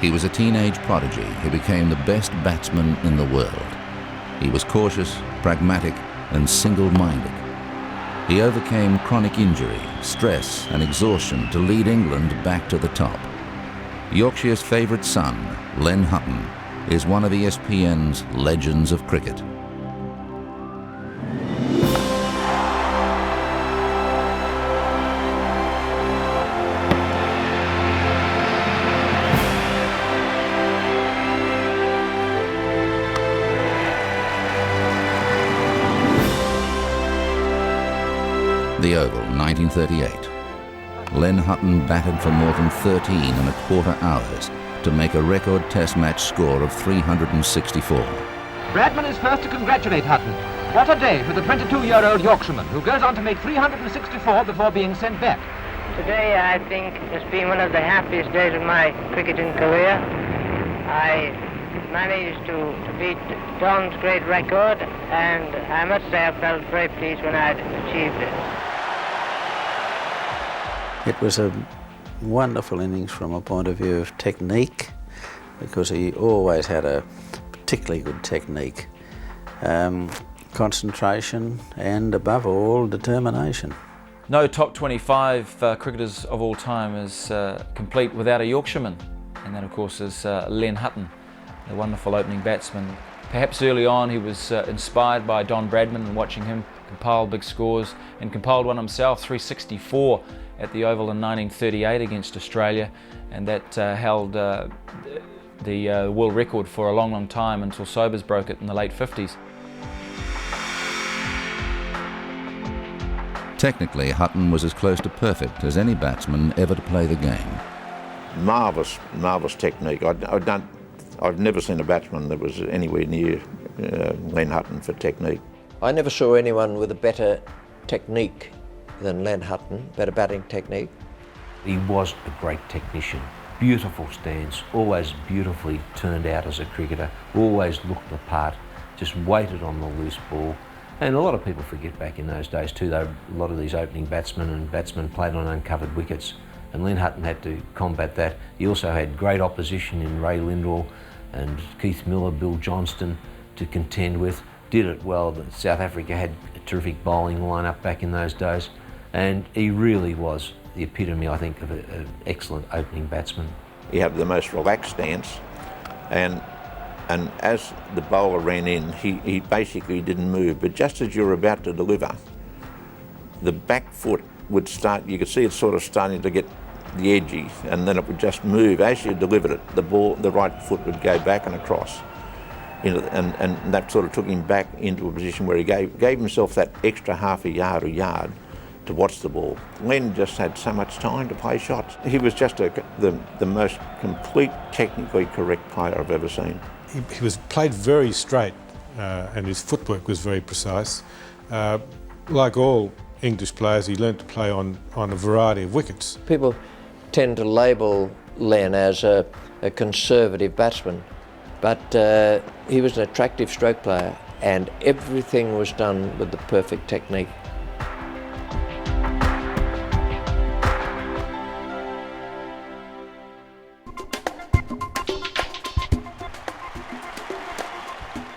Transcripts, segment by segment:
He was a teenage prodigy who became the best batsman in the world. He was cautious, pragmatic, and single-minded. He overcame chronic injury, stress, and exhaustion to lead England back to the top. Yorkshire's favourite son, Len Hutton, is one of ESPN's legends of cricket. The Oval, 1938. Len Hutton batted for more than 13¼ hours to make a record Test match score of 364. Bradman is first to congratulate Hutton. What a day for the 22-year-old Yorkshireman who goes on to make 364 before being sent back. Today I think has been one of the happiest days of my cricketing career. I managed to beat Don's great record, and I must say I felt very pleased when I had achieved it. It was a wonderful innings from a point of view of technique, because he always had a particularly good technique, concentration, and above all, determination. No top 25 cricketers of all time is complete without a Yorkshireman, and that of course is Len Hutton, the wonderful opening batsman. Perhaps early on he was inspired by Don Bradman and watching him compile big scores, and compiled one himself, 364 at the Oval in 1938 against Australia, and that held the world record for a long time until Sobers broke it in the late 50s. Technically, Hutton was as close to perfect as any batsman ever to play the game. Marvellous technique. I've never seen a batsman that was anywhere near Len Hutton for technique. I never saw anyone with a better technique than Len Hutton, better batting technique. He was a great technician. Beautiful stance, always beautifully turned out as a cricketer, always looked the part, just waited on the loose ball. And a lot of people forget back in those days too, though, a lot of these opening batsmen played on uncovered wickets, and Len Hutton had to combat that. He also had great opposition in Ray Lindwall and Keith Miller, Bill Johnston to contend with. Did it well. South Africa had a terrific bowling lineup back in those days, and he really was the epitome, I think, of an excellent opening batsman. He had the most relaxed stance, and as the bowler ran in, he basically didn't move, but just as you were about to deliver, the back foot would start, you could see it sort of starting to get the edgy, and then it would just move. As you delivered it, the right foot would go back and across. And that sort of took him back into a position where he gave himself that extra half a yard or yard to watch the ball. Len just had so much time to play shots. He was just the most complete, technically correct player I've ever seen. He was played very straight, and his footwork was very precise. Like all English players, he learnt to play on a variety of wickets. People tend to label Len as a conservative batsman, but he was an attractive stroke player, and everything was done with the perfect technique.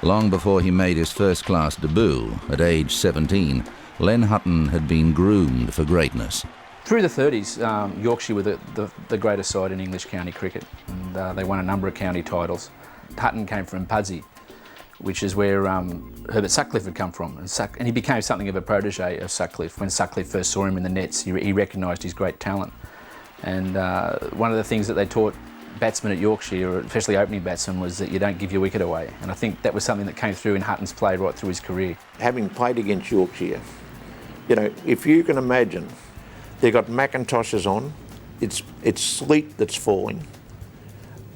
Long before he made his first-class debut, at age 17, Len Hutton had been groomed for greatness. Through the 30s, Yorkshire were the greatest side in English county cricket, and they won a number of county titles. Hutton came from Pudsey, which is where Herbert Sutcliffe had come from, and he became something of a protege of Sutcliffe. When Sutcliffe first saw him in the nets, he recognised his great talent. And one of the things that they taught batsmen at Yorkshire, especially opening batsmen, was that you don't give your wicket away. And I think that was something that came through in Hutton's play right through his career. Having played against Yorkshire, you know, if you can imagine, they've got Macintoshes on, it's sleet that's falling,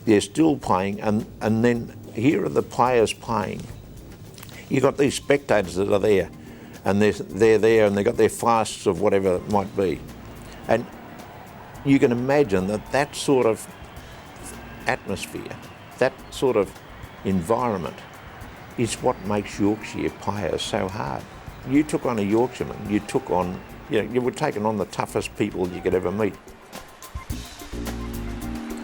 they're still playing, and then here are the players playing. You've got these spectators that are there, and they're there, and they've got their flasks of whatever it might be. And you can imagine that sort of atmosphere, that sort of environment is what makes Yorkshire players so hard. You took on a Yorkshireman, you were taking on the toughest people you could ever meet.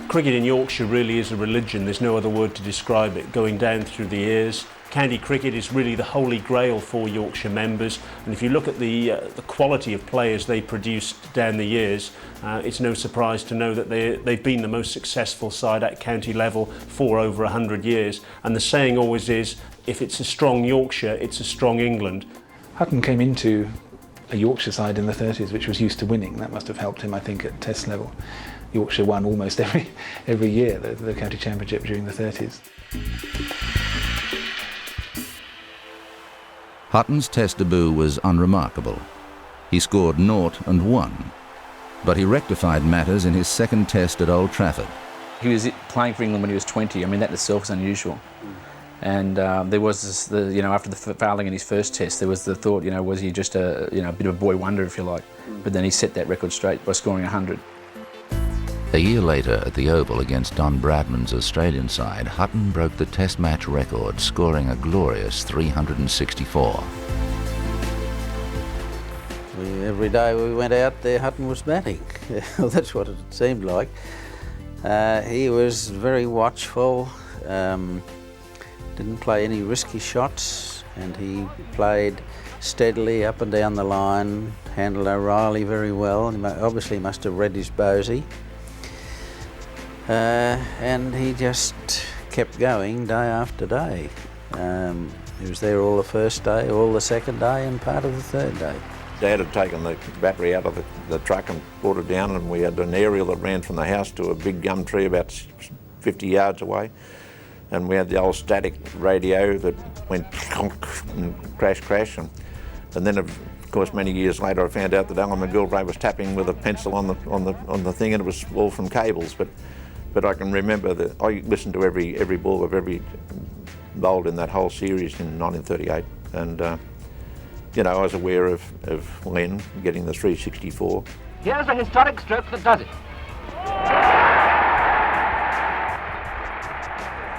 Cricket in Yorkshire really is a religion. There's no other word to describe it, going down through the years. County cricket is really the holy grail for Yorkshire members, and if you look at the quality of players they produced down the years, it's no surprise to know that they've been the most successful side at county level for over 100 years. And the saying always is, if it's a strong Yorkshire, it's a strong England. Hutton came into a Yorkshire side in the 30s which was used to winning. That must have helped him, I think, at Test level. Yorkshire won almost every year the county championship during the 30s. Hutton's Test debut was unremarkable. He scored 0 and 1, but he rectified matters in his second Test at Old Trafford. He was playing for England when he was 20. I mean, that in itself is unusual. And there was this, after the failing in his first Test, there was the thought, was he just a bit of a boy wonder, if you like. But then he set that record straight by scoring 100. A year later, at the Oval against Don Bradman's Australian side, Hutton broke the Test match record, scoring a glorious 364. Every day we went out there, Hutton was batting. That's what it seemed like. He was very watchful, didn't play any risky shots, and he played steadily up and down the line, handled O'Reilly very well. He obviously must have read his bosey. And he just kept going day after day. He was there all the first day, all the second day, and part of the third day. Dad had taken the battery out of the truck and brought it down, and we had an aerial that ran from the house to a big gum tree about 50 yards away. And we had the old static radio that went and crash. And then, of course, many years later, I found out that Alan McGilvray was tapping with a pencil on the thing, and it was all from cables. But I can remember that I listened to every ball of every bowled in that whole series in 1938, and I was aware of Len getting the 364. Here's a historic stroke that does it.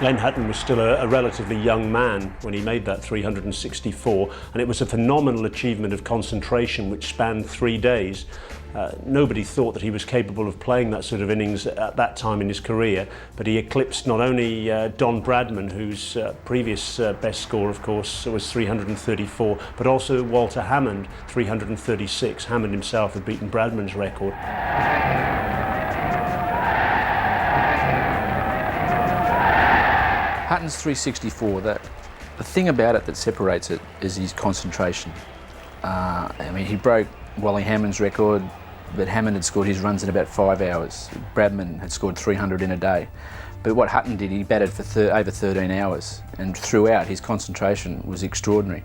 Len Hutton was still a relatively young man when he made that 364, and it was a phenomenal achievement of concentration which spanned 3 days. Nobody thought that he was capable of playing that sort of innings at that time in his career, but he eclipsed not only Don Bradman, whose previous best score, of course, was 334, but also Walter Hammond, 336. Hammond himself had beaten Bradman's record. Hutton's 364, the thing about it that separates it is his concentration. He broke Wally Hammond's record, but Hammond had scored his runs in about 5 hours. Bradman had scored 300 in a day. But what Hutton did, he batted for over 13 hours, and throughout his concentration was extraordinary.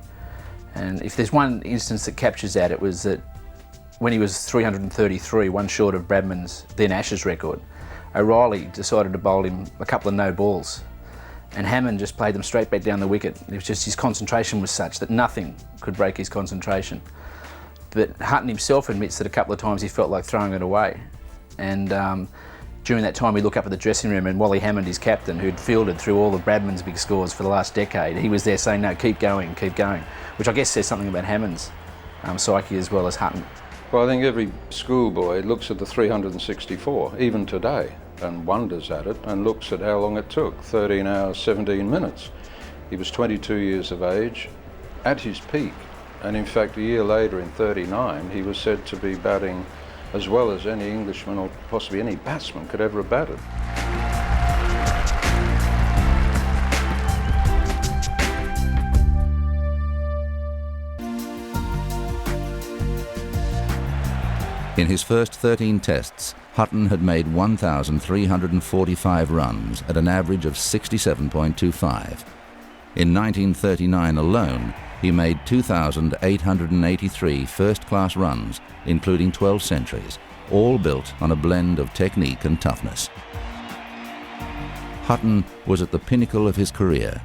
And if there's one instance that captures that, it was that when he was 333, one short of Bradman's then Ashes record, O'Reilly decided to bowl him a couple of no balls. And Hammond just played them straight back down the wicket. It was just his concentration was such that nothing could break his concentration. But Hutton himself admits that a couple of times he felt like throwing it away. And during that time we look up at the dressing room, and Wally Hammond, his captain, who'd fielded through all of Bradman's big scores for the last decade, he was there saying, no, keep going, which I guess says something about Hammond's psyche as well as Hutton. Well, I think every schoolboy looks at the 364, even today, and wonders at it and looks at how long it took, 13 hours, 17 minutes. He was 22 years of age at his peak, and in fact a year later in 39 he was said to be batting as well as any Englishman or possibly any batsman could ever have batted. In his first 13 tests, Hutton had made 1,345 runs at an average of 67.25. In 1939 alone, he made 2,883 first-class runs, including 12 centuries, all built on a blend of technique and toughness. Hutton was at the pinnacle of his career,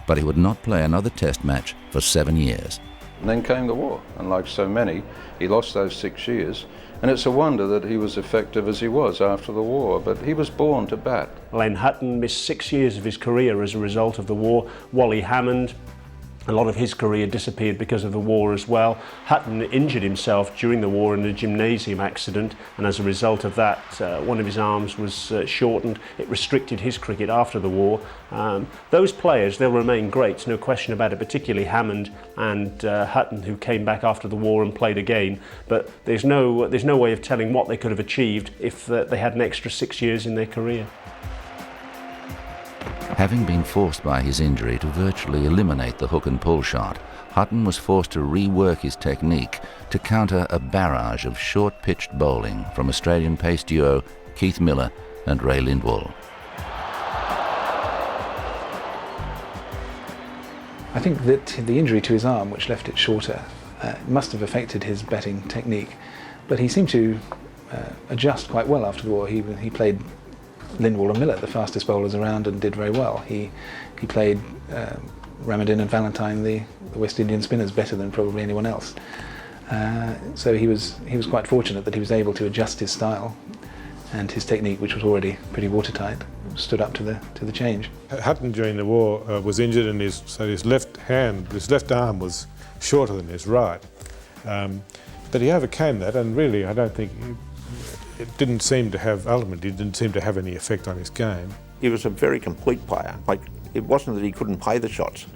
but he would not play another test match for 7 years. And then came the war, and like so many, he lost those 6 years. And it's a wonder that he was effective as he was after the war, but he was born to bat. Len Hutton missed 6 years of his career as a result of the war. Wally Hammond A lot of his career disappeared because of the war as well. Hutton injured himself during the war in a gymnasium accident, and as a result of that, one of his arms was shortened. It restricted his cricket after the war. Those players, they'll remain greats, no question about it, particularly Hammond and Hutton, who came back after the war and played again. But there's no way of telling what they could have achieved if they had an extra 6 years in their career. Having been forced by his injury to virtually eliminate the hook and pull shot, Hutton was forced to rework his technique to counter a barrage of short-pitched bowling from Australian pace duo Keith Miller and Ray Lindwall. I think that the injury to his arm, which left it shorter, must have affected his batting technique, but he seemed to adjust quite well after the war. He played Lindwall and Miller, the fastest bowlers around, and did very well. He played Ramadan and Valentine, the West Indian spinners, better than probably anyone else. So he was quite fortunate that he was able to adjust his style, and his technique, which was already pretty watertight, stood up to the change. Hutton during the war was injured, and his left arm was shorter than his right. But he overcame that, and really I don't think it didn't seem to have any effect on his game. He was a very complete player. Like, it wasn't that he couldn't play the shots,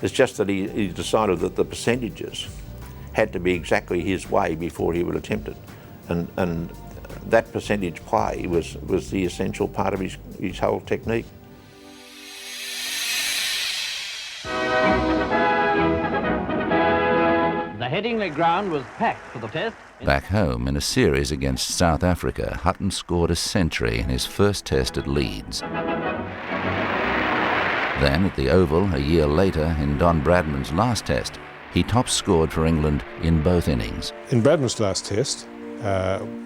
it's just that he decided that the percentages had to be exactly his way before he would attempt it. And that percentage play was the essential part of his whole technique. The Headingley ground was packed for the test. Back home, in a series against South Africa, Hutton scored a century in his first test at Leeds. Then, at the Oval, a year later, in Don Bradman's last test, he top-scored for England in both innings. In Bradman's last test,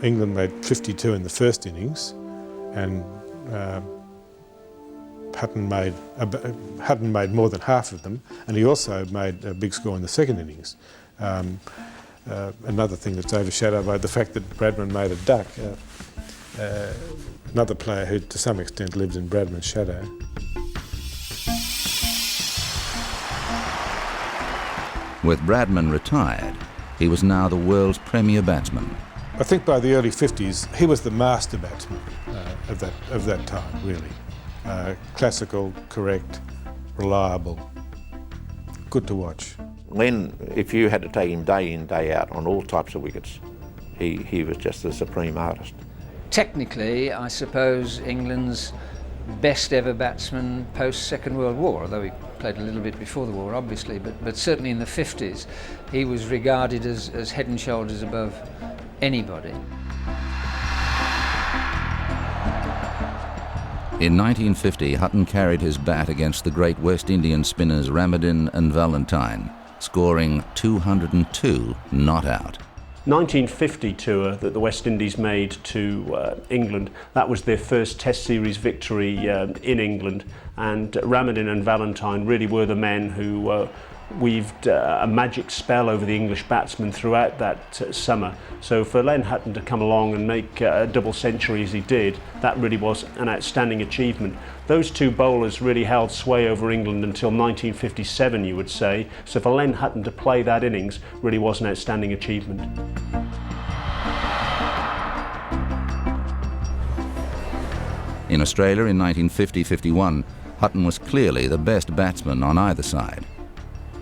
England made 52 in the first innings, and Hutton made more than half of them, and he also made a big score in the second innings. Another thing that's overshadowed by the fact that Bradman made a duck, another player who to some extent lives in Bradman's shadow. With Bradman retired, he was now the world's premier batsman. I think by the early 50s, he was the master batsman of that time, really. Classical, correct, reliable, good to watch. Len, if you had to take him day in, day out on all types of wickets, he was just the supreme artist. Technically, I suppose England's best ever batsman post-Second World War, although he played a little bit before the war, obviously, but certainly in the 50s, he was regarded as head and shoulders above anybody. In 1950, Hutton carried his bat against the great West Indian spinners Ramadan and Valentine, scoring 202 not out. 1950 tour that the West Indies made to England, that was their first Test series victory in England, and Ramadan and Valentine really were the men who weaved a magic spell over the English batsmen throughout that summer. So for Len Hutton to come along and make a double century as he did, that really was an outstanding achievement. Those two bowlers really held sway over England until 1957, you would say. So for Len Hutton to play that innings really was an outstanding achievement. In Australia in 1950-51, Hutton was clearly the best batsman on either side.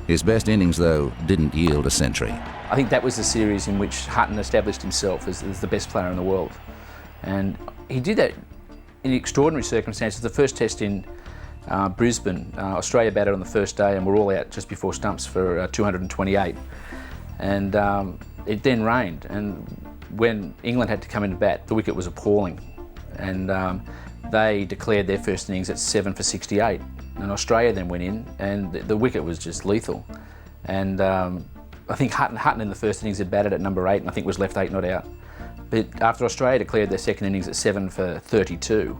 His best innings, though, didn't yield a century. I think that was the series in which Hutton established himself as the best player in the world. And he did that in extraordinary circumstances. The first test in Brisbane, Australia batted on the first day and were all out just before stumps for 228. And it then rained, and when England had to come into bat, the wicket was appalling. And they declared their first innings at 7 for 68. And Australia then went in, and the wicket was just lethal. And I think Hutton in the first innings had batted at number 8, and I think was left 8 not out. But after Australia declared their second innings at 7 for 32,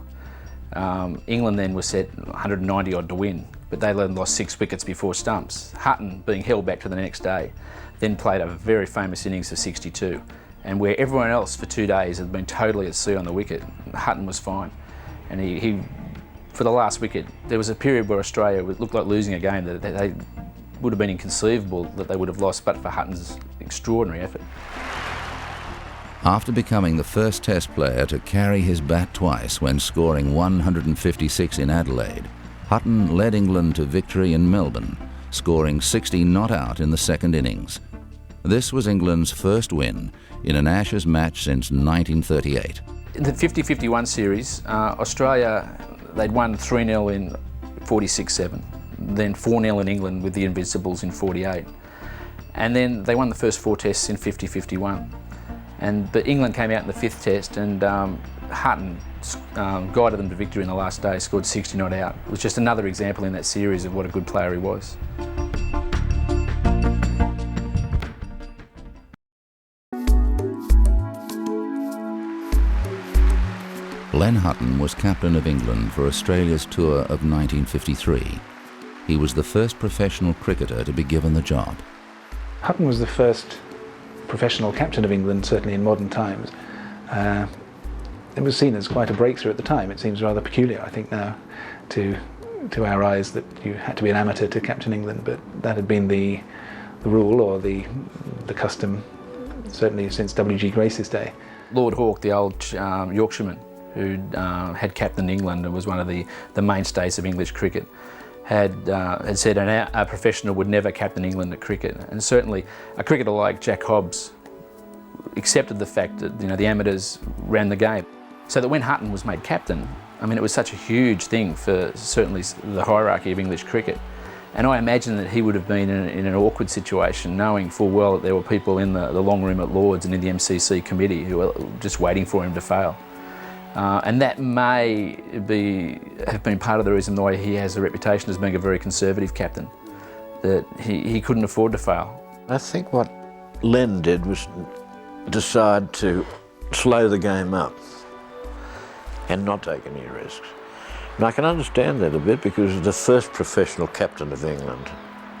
England then was set 190 odd to win, but they lost 6 wickets before stumps. Hutton, being held back to the next day, then played a very famous innings of 62. And where everyone else for 2 days had been totally at sea on the wicket, Hutton was fine. And he for the last wicket, there was a period where Australia looked like losing a game, that would have been inconceivable that they would have lost but for Hutton's extraordinary effort. After becoming the first Test player to carry his bat twice when scoring 156 in Adelaide, Hutton led England to victory in Melbourne, scoring 60 not out in the second innings. This was England's first win in an Ashes match since 1938. In the 50-51 series, Australia, they'd won 3-0 in 46-7, then 4-0 in England with the Invincibles in 48. And then they won the first 4 tests in 50-51. But England came out in the 5th test, and Hutton guided them to victory in the last day, scored 60 not out. It was just another example in that series of what a good player he was. Len Hutton was captain of England for Australia's tour of 1953. He was the first professional cricketer to be given the job. Hutton was the first professional captain of England, certainly in modern times. It was seen as quite a breakthrough at the time. It seems rather peculiar, I think, now to our eyes that you had to be an amateur to captain England, but that had been the rule or the custom, certainly since W.G. Grace's day. Lord Hawke, the old Yorkshireman, who had captained England and was one of the mainstays of English cricket, had said a professional would never captain England at cricket. And certainly a cricketer like Jack Hobbs accepted the fact that the amateurs ran the game. So that when Hutton was made captain, I mean, it was such a huge thing for certainly the hierarchy of English cricket. And I imagine that he would have been in an awkward situation, knowing full well that there were people in the long room at Lords and in the MCC committee who were just waiting for him to fail. And that may have been part of the reason why he has a reputation as being a very conservative captain, that he couldn't afford to fail. I think what Len did was decide to slow the game up and not take any risks. And I can understand that a bit because he was the first professional captain of England.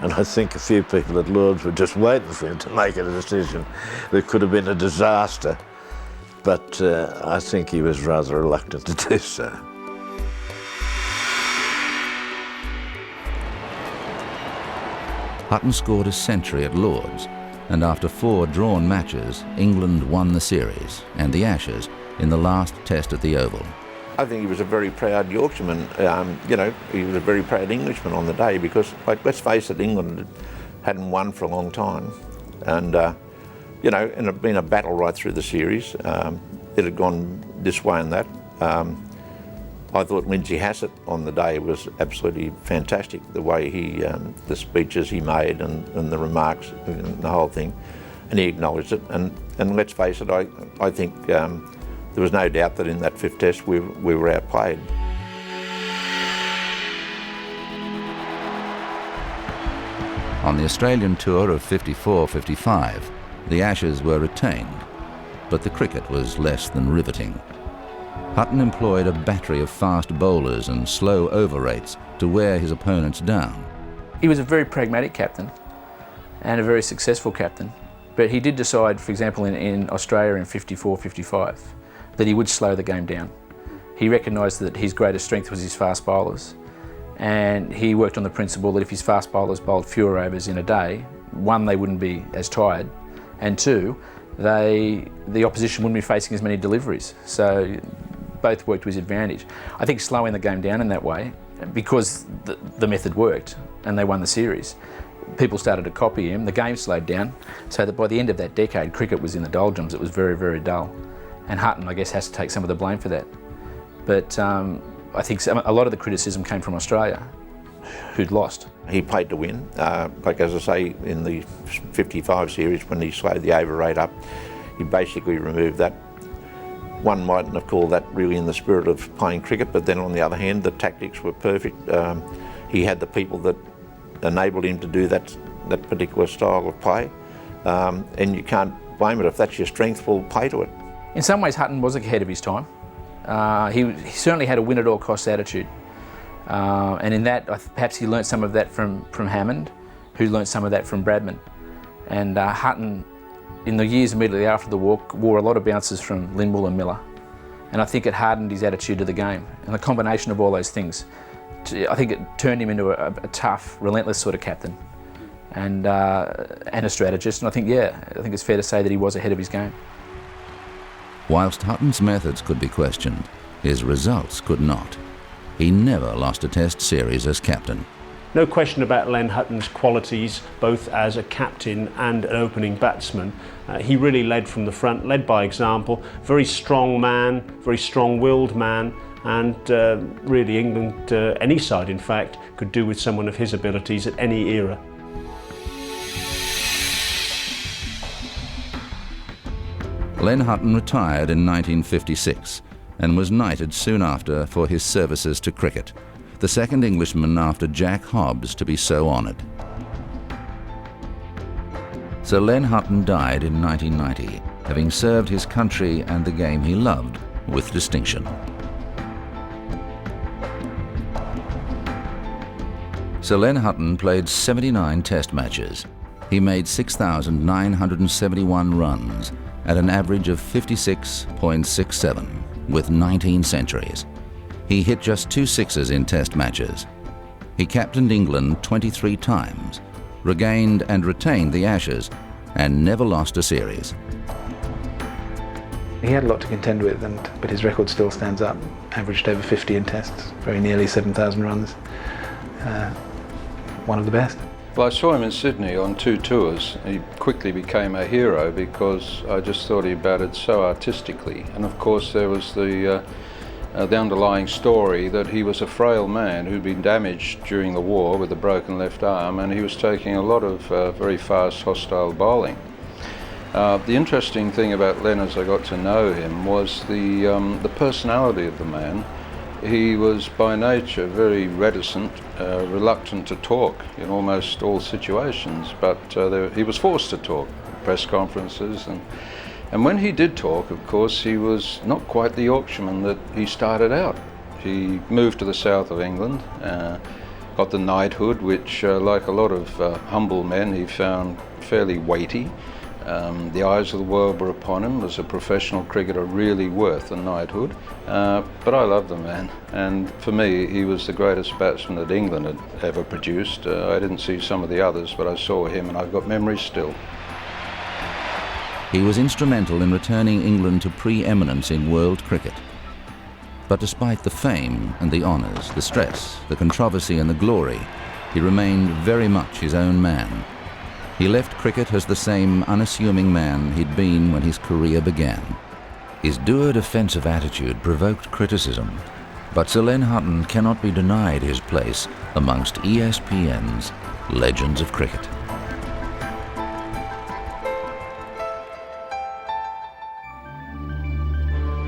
And I think a few people at Lords were just waiting for him to make a decision that could have been a disaster. But I think he was rather reluctant to do so. Hutton scored a century at Lords, and after 4 drawn matches, England won the series and the Ashes in the last test at the Oval. I think he was a very proud Yorkshireman. He was a very proud Englishman on the day because, let's face it, England hadn't won for a long time. And and it had been a battle right through the series. It had gone this way and that. I thought Lindsay Hassett on the day was absolutely fantastic, the way the speeches he made and the remarks and the whole thing, and he acknowledged it. And let's face it, I think there was no doubt that in that 5th test we were outplayed. On the Australian tour of 54-55, the Ashes were retained, but the cricket was less than riveting. Hutton employed a battery of fast bowlers and slow over rates to wear his opponents down. He was a very pragmatic captain and a very successful captain, but he did decide, for example, in Australia in 54-55, that he would slow the game down. He recognised that his greatest strength was his fast bowlers, and he worked on the principle that if his fast bowlers bowled fewer overs in a day, 1, they wouldn't be as tired, and 2, the opposition wouldn't be facing as many deliveries. So both worked to his advantage. I think slowing the game down in that way, because the method worked and they won the series, people started to copy him, the game slowed down, so that by the end of that decade, cricket was in the doldrums. It was very, very dull. And Hutton, I guess, has to take some of the blame for that. But I think a lot of the criticism came from Australia, who'd lost. He played to win. As I say, in the 55 series, when he slowed the over rate up, he basically removed that. One mightn't have called that really in the spirit of playing cricket, but then on the other hand, the tactics were perfect. He had the people that enabled him to do that particular style of play, and you can't blame it. If that's your strength, well, play to it. In some ways, Hutton was ahead of his time. He certainly had a win-at-all-costs attitude. And in that, perhaps he learnt some of that from Hammond, who learnt some of that from Bradman. And Hutton, in the years immediately after the war, wore a lot of bounces from Lindwall and Miller. And I think it hardened his attitude to the game. And the combination of all those things, I think it turned him into a tough, relentless sort of captain. and a strategist. And I think it's fair to say that he was ahead of his game. Whilst Hutton's methods could be questioned, his results could not. He never lost a Test series as captain. No question about Len Hutton's qualities, both as a captain and an opening batsman. He really led from the front, led by example. Very strong man, very strong-willed man, and really England, any side in fact, could do with someone of his abilities at any era. Len Hutton retired in 1956 and was knighted soon after for his services to cricket, the second Englishman after Jack Hobbs to be so honoured. Sir Len Hutton died in 1990, having served his country and the game he loved with distinction. Sir Len Hutton played 79 Test matches. He made 6,971 runs at an average of 56.67 with 19 centuries. He hit just 2 sixes in Test matches. He captained England 23 times, regained and retained the Ashes, and never lost a series. He had a lot to contend with, but his record still stands up. Averaged over 50 in Tests, very nearly 7,000 runs. One of the best. Well, I saw him in Sydney on 2 tours. He quickly became a hero because I just thought he batted so artistically. And of course there was the underlying story that he was a frail man who'd been damaged during the war with a broken left arm, and he was taking a lot of very fast hostile bowling. The interesting thing about Len as I got to know him was the personality of the man. He was by nature very reticent, reluctant to talk in almost all situations, but he was forced to talk at press conferences, and when he did talk, of course, he was not quite the Yorkshireman that he started out. He moved to the south of England, got the knighthood, which like a lot of humble men he found fairly weighty. The eyes of the world were upon him as a professional cricketer, really worth a knighthood. But I loved the man, and for me he was the greatest batsman that England had ever produced. I didn't see some of the others, but I saw him and I've got memories still. He was instrumental in returning England to pre-eminence in world cricket. But despite the fame and the honours, the stress, the controversy and the glory, he remained very much his own man. He left cricket as the same unassuming man he'd been when his career began. His dour defensive attitude provoked criticism, but Sir Len Hutton cannot be denied his place amongst ESPN's legends of cricket.